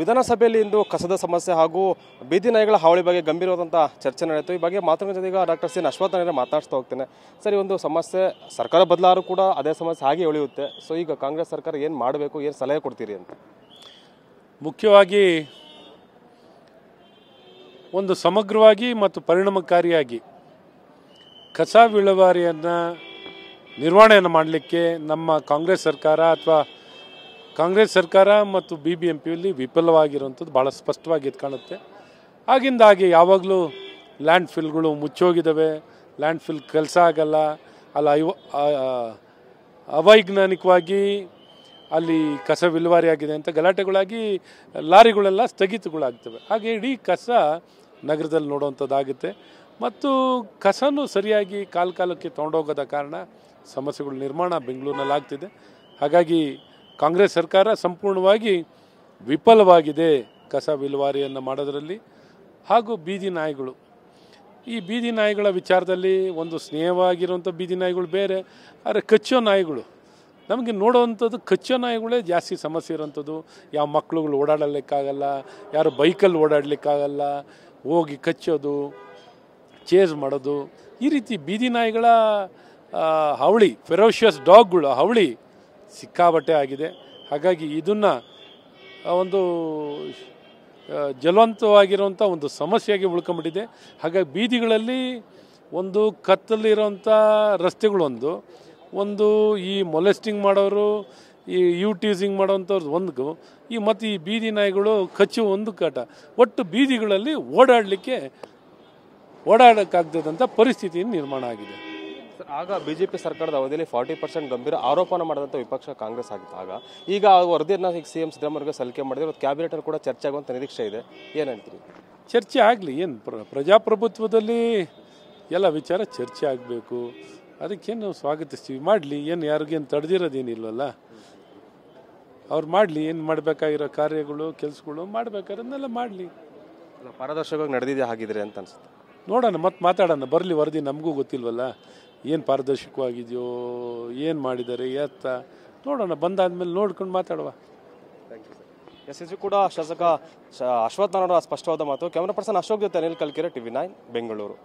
ವಿಧಾನಸಭೆಯಲ್ಲಿ ಇಂದು ಕಸದ ಸಮಸ್ಯೆ ಹಾಗೂ ಬೀದಿ ನಾಯಿಗಳ ಹಾವಳಿ ಬಗ್ಗೆ ಗಂಭೀರವಾದಂಥ ಚರ್ಚೆ ನಡೆಯಿತು. ಈ ಬಗ್ಗೆ ಮಾತನಾಡೋ ಜೊತೆಗೆ ಡಾಕ್ಟರ್ ಸಿ ಅಶ್ವತ್ಥನಾರಾಯಣ ಮಾತಾಡ್ತಾ ಹೋಗ್ತೇನೆ. ಸರ್, ಈ ಒಂದು ಸಮಸ್ಯೆ ಸರ್ಕಾರ ಬದಲಾದರೂ ಕೂಡ ಅದೇ ಸಮಸ್ಯೆ ಹಾಗೆ ಉಳಿಯುತ್ತೆ. ಸೊ ಈಗ ಕಾಂಗ್ರೆಸ್ ಸರ್ಕಾರ ಏನು ಮಾಡಬೇಕು, ಏನು ಸಲಹೆ ಕೊಡ್ತೀರಿ ಅಂತ? ಮುಖ್ಯವಾಗಿ ಒಂದು ಸಮಗ್ರವಾಗಿ ಮತ್ತು ಪರಿಣಾಮಕಾರಿಯಾಗಿ ಕಸ ವಿಲೇವಾರಿಯನ್ನು ನಿರ್ವಹಣೆಯನ್ನು ಮಾಡಲಿಕ್ಕೆ ನಮ್ಮ ಕಾಂಗ್ರೆಸ್ ಸರ್ಕಾರ ಅಥವಾ ಕಾಂಗ್ರೆಸ್ ಸರ್ಕಾರ ಮತ್ತು BBMPಯಲ್ಲಿ ವಿಫಲವಾಗಿರುವಂಥದ್ದು ಭಾಳ ಸ್ಪಷ್ಟವಾಗಿ ಎದ್ದು ಕಾಣುತ್ತೆ. ಆಗಿಂದಾಗೆ ಯಾವಾಗಲೂ ಲ್ಯಾಂಡ್ ಫಿಲ್ಗಳು ಮುಚ್ಚೋಗಿದ್ದಾವೆ, ಲ್ಯಾಂಡ್ ಫಿಲ್ ಕೆಲಸ ಆಗಲ್ಲ, ಅಲ್ಲಿ ಅವೈಜ್ಞಾನಿಕವಾಗಿ ಅಲ್ಲಿ ಕಸ ವಿಲೇವಾರಿ ಆಗಿದೆ ಅಂತ ಗಲಾಟೆಗಳಾಗಿ ಲಾರಿಗಳೆಲ್ಲ ಸ್ಥಗಿತಗಳಾಗ್ತವೆ. ಹಾಗೆ ಇಡೀ ಕಸ ನಗರದಲ್ಲಿ ನೋಡುವಂಥದ್ದಾಗುತ್ತೆ. ಮತ್ತು ಕಸನೂ ಸರಿಯಾಗಿ ಕಾಲಕ್ಕೆ ತೊಗೊಂಡೋಗೋದ ಕಾರಣ ಸಮಸ್ಯೆಗಳ ನಿರ್ಮಾಣ ಬೆಂಗಳೂರಿನಲ್ಲಿ ಆಗ್ತಿದೆ. ಹಾಗಾಗಿ ಕಾಂಗ್ರೆಸ್ ಸರ್ಕಾರ ಸಂಪೂರ್ಣವಾಗಿ ವಿಫಲವಾಗಿದೆ ಕಸ ವಿಲೇವಾರಿಯನ್ನು ಮಾಡೋದರಲ್ಲಿ. ಹಾಗೂ ಬೀದಿ ನಾಯಿಗಳು, ಈ ಬೀದಿ ನಾಯಿಗಳ ವಿಚಾರದಲ್ಲಿ ಒಂದು ಸ್ನೇಹವಾಗಿರುವಂಥ ಬೀದಿ ನಾಯಿಗಳು ಬೇರೆ, ಆದರೆ ಕಚ್ಚೋ ನಾಯಿಗಳು ನಮಗೆ ನೋಡುವಂಥದ್ದು ಕಚ್ಚೋ ನಾಯಿಗಳೇ ಜಾಸ್ತಿ ಸಮಸ್ಯೆ ಇರೋವಂಥದ್ದು. ಯಾವ ಮಕ್ಕಳುಗಳು ಓಡಾಡಲಿಕ್ಕಾಗಲ್ಲ, ಯಾರು ಬೈಕಲ್ಲಿ ಓಡಾಡಲಿಕ್ಕಾಗಲ್ಲ, ಹೋಗಿ ಕಚ್ಚೋದು, ಚೇಸ್ ಮಾಡೋದು, ಈ ರೀತಿ ಬೀದಿ ನಾಯಿಗಳ ಹಾವಳಿ, ಫೆರೋಷಿಯಸ್ ಡಾಗ್ಗಳು ಹಾವಳಿ ಸಿಕ್ಕಾಬಟ್ಟೆ ಆಗಿದೆ. ಹಾಗಾಗಿ ಇದನ್ನು ಒಂದು ಜಲವಂತವಾಗಿರುವಂಥ ಒಂದು ಸಮಸ್ಯೆಯಾಗಿ ಉಳ್ಕೊಂಬಿಟ್ಟಿದೆ. ಹಾಗಾಗಿ ಬೀದಿಗಳಲ್ಲಿ ಒಂದು ಕತ್ತಲಿರೋಂಥ ರಸ್ತೆಗಳು ಒಂದು ಈ ಮೊಲೆಸ್ಟಿಂಗ್ ಮಾಡೋರು, ಈ ಟೀಸಿಂಗ್ ಮಾಡೋವಂಥವ್ರದ್ದು ಒಂದು, ಮತ್ತು ಈ ಬೀದಿ ನಾಯಿಗಳು ಕಚ್ಚು ಒಂದು ಕಾಟ, ಒಟ್ಟು ಬೀದಿಗಳಲ್ಲಿ ಓಡಾಡೋಕ್ಕಾಗ್ತದಂಥ ಪರಿಸ್ಥಿತಿ ನಿರ್ಮಾಣ ಆಗಿದೆ. ಆಗ BJP ಸರ್ಕಾರದ ಅವಧಿಯಲ್ಲಿ 40% ಗಂಭೀರ ಆರೋಪನ ಮಾಡಿದಂಥ ವಿಪಕ್ಷ ಕಾಂಗ್ರೆಸ್ ಆಗಿದ್ದಾಗ ಈಗ ಆ ವರದಿಯನ್ನು ಈಗ CM ಸಿದ್ದರಾಮಯ್ಯ ಸಲ್ಲಿಕೆ ಮಾಡಿದ್ರೆ ಇವತ್ತು ಕ್ಯಾಬಿನೆಟಲ್ಲಿ ಕೂಡ ಚರ್ಚೆ ಆಗುವಂಥ ನಿರೀಕ್ಷೆ ಇದೆ. ಏನು ಹೇಳ್ತೀರಿ? ಚರ್ಚೆ ಆಗಲಿ, ಏನು ಪ್ರಜಾಪ್ರಭುತ್ವದಲ್ಲಿ ಎಲ್ಲ ವಿಚಾರ ಚರ್ಚೆ ಆಗಬೇಕು, ಅದಕ್ಕೇನು ನಾವು ಸ್ವಾಗತಿಸ್ತೀವಿ. ಮಾಡಲಿ, ಏನು ಯಾರಿಗೇನು ತಡೆದಿರೋದೇನಿಲ್ವಲ್ಲ, ಅವ್ರು ಮಾಡಲಿ, ಏನು ಮಾಡಬೇಕಾಗಿರೋ ಕಾರ್ಯಗಳು ಕೆಲಸಗಳು ಮಾಡಬೇಕಾದ್ರನ್ನೆಲ್ಲ ಮಾಡಲಿ. ಪಾರದರ್ಶಕವಾಗಿ ನಡೆದಿದೆ ಹಾಗಿದ್ರೆ ಅಂತ ಅನ್ಸುತ್ತೆ. ನೋಡೋಣ, ಮತ್ತೆ ಮಾತಾಡೋಣ, ಬರಲಿ ವರದಿ, ನಮಗೂ ಗೊತ್ತಿಲ್ವಲ್ಲ ಏನು ಪಾರದರ್ಶಕವಾಗಿದೆಯೋ, ಏನು ಮಾಡಿದ್ದಾರೆ ಎತ್ತ ನೋಡೋಣ, ಬಂದಾದ್ಮೇಲೆ ನೋಡ್ಕೊಂಡು ಮಾತಾಡುವ. ಎಸ್ ಕೂಡ ಶಾಸಕ ಅಶ್ವತ್ಥನಾರಾಯಣ ಸ್ಪಷ್ಟವಾದ ಮಾತು. ಕ್ಯಾಮರಾ ಪರ್ಸನ್ ಅಶೋಕ್ ಜೊತೆ ಅನಿಲ್ ಕಲ್ಕೆರೆ, TV9 ಬೆಂಗಳೂರು.